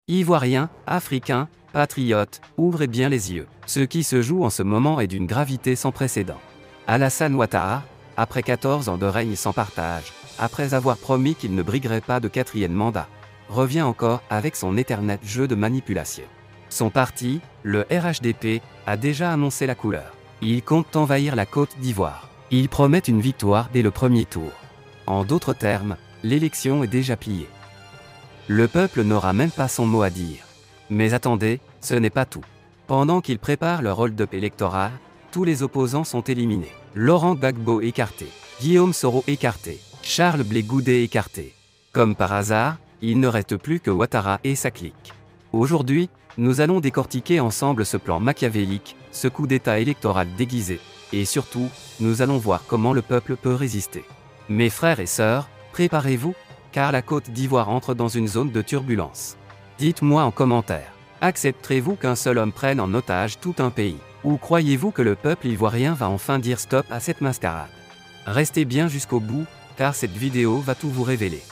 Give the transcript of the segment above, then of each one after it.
Ivoiriens, Africains, patriotes, ouvrez bien les yeux. Ce qui se joue en ce moment est d'une gravité sans précédent. Alassane Ouattara, après 14 ans de règne sans partage, après avoir promis qu'il ne briguerait pas de 4e mandat, revient encore avec son éternel jeu de manipulation. Son parti, le RHDP, a déjà annoncé la couleur. Il compte envahir la Côte d'Ivoire. Il promet une victoire dès le premier tour. En d'autres termes, l'élection est déjà pliée. Le peuple n'aura même pas son mot à dire. Mais attendez, ce n'est pas tout. Pendant qu'ils préparent leur hold-up électoral, tous les opposants sont éliminés. Laurent Gbagbo écarté, Guillaume Soro écarté, Charles Blé Goudé écarté. Comme par hasard, il ne reste plus que Ouattara et sa clique. Aujourd'hui, nous allons décortiquer ensemble ce plan machiavélique, ce coup d'état électoral déguisé, et surtout, nous allons voir comment le peuple peut résister. Mes frères et sœurs, préparez-vous, car la Côte d'Ivoire entre dans une zone de turbulence. Dites-moi en commentaire, accepterez-vous qu'un seul homme prenne en otage tout un pays? Ou croyez-vous que le peuple ivoirien va enfin dire stop à cette mascarade? Restez bien jusqu'au bout, car cette vidéo va tout vous révéler.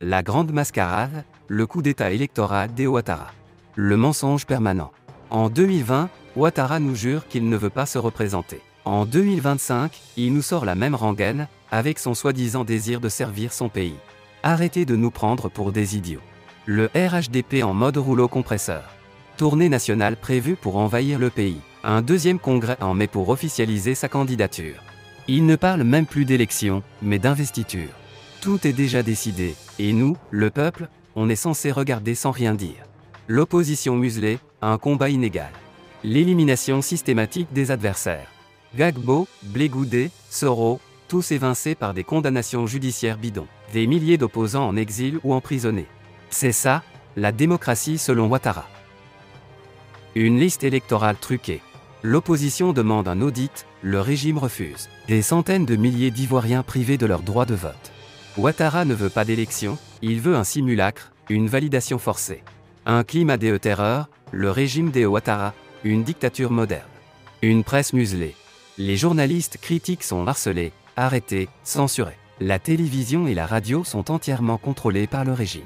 La grande mascarade, le coup d'état électoral de Ouattara. Le mensonge permanent. En 2020, Ouattara nous jure qu'il ne veut pas se représenter. En 2025, il nous sort la même rengaine, avec son soi-disant désir de servir son pays. Arrêtez de nous prendre pour des idiots. Le RHDP en mode rouleau compresseur. Tournée nationale prévue pour envahir le pays. Un deuxième congrès en mai pour officialiser sa candidature. Il ne parle même plus d'élection, mais d'investiture. Tout est déjà décidé, et nous, le peuple, on est censé regarder sans rien dire. L'opposition muselée, un combat inégal. L'élimination systématique des adversaires. Gbagbo, Blé Goudé, Soro, tous évincés par des condamnations judiciaires bidons. Des milliers d'opposants en exil ou emprisonnés. C'est ça, la démocratie selon Ouattara. Une liste électorale truquée. L'opposition demande un audit, le régime refuse. Des centaines de milliers d'Ivoiriens privés de leur droit de vote. Ouattara ne veut pas d'élection, il veut un simulacre, une validation forcée. Un climat de terreur, le régime de Ouattara, une dictature moderne. Une presse muselée. Les journalistes critiques sont harcelés, arrêtés, censurés. La télévision et la radio sont entièrement contrôlées par le régime.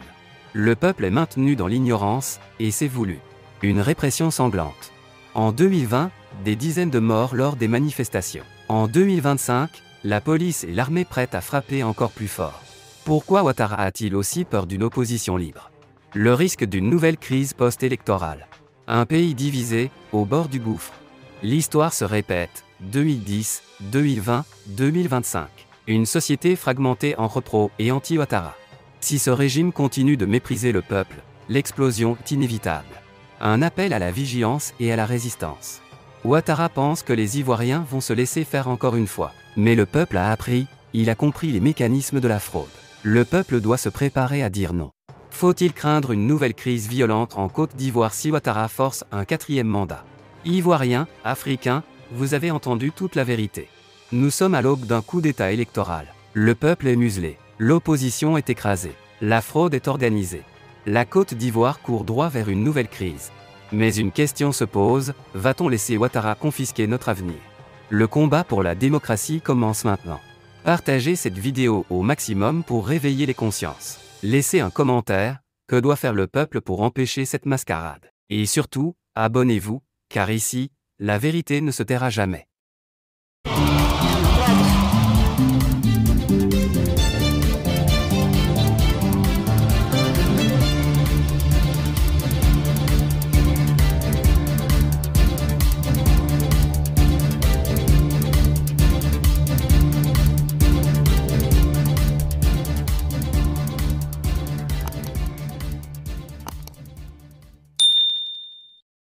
Le peuple est maintenu dans l'ignorance, et c'est voulu. Une répression sanglante. En 2020, des dizaines de morts lors des manifestations. En 2025, la police et l'armée prêtes à frapper encore plus fort. Pourquoi Ouattara a-t-il aussi peur d'une opposition libre? Le risque d'une nouvelle crise post-électorale. Un pays divisé, au bord du gouffre. L'histoire se répète, 2010, 2020, 2025. Une société fragmentée entre pro et anti-Ouattara. Si ce régime continue de mépriser le peuple, l'explosion est inévitable. Un appel à la vigilance et à la résistance. Ouattara pense que les Ivoiriens vont se laisser faire encore une fois. Mais le peuple a appris, il a compris les mécanismes de la fraude. Le peuple doit se préparer à dire non. Faut-il craindre une nouvelle crise violente en Côte d'Ivoire si Ouattara force un 4e mandat? Ivoiriens, Africains, vous avez entendu toute la vérité. Nous sommes à l'aube d'un coup d'état électoral. Le peuple est muselé. L'opposition est écrasée. La fraude est organisée. La Côte d'Ivoire court droit vers une nouvelle crise. Mais une question se pose, va-t-on laisser Ouattara confisquer notre avenir? Le combat pour la démocratie commence maintenant. Partagez cette vidéo au maximum pour réveiller les consciences. Laissez un commentaire, que doit faire le peuple pour empêcher cette mascarade? Et surtout, abonnez-vous, car ici, la vérité ne se taira jamais.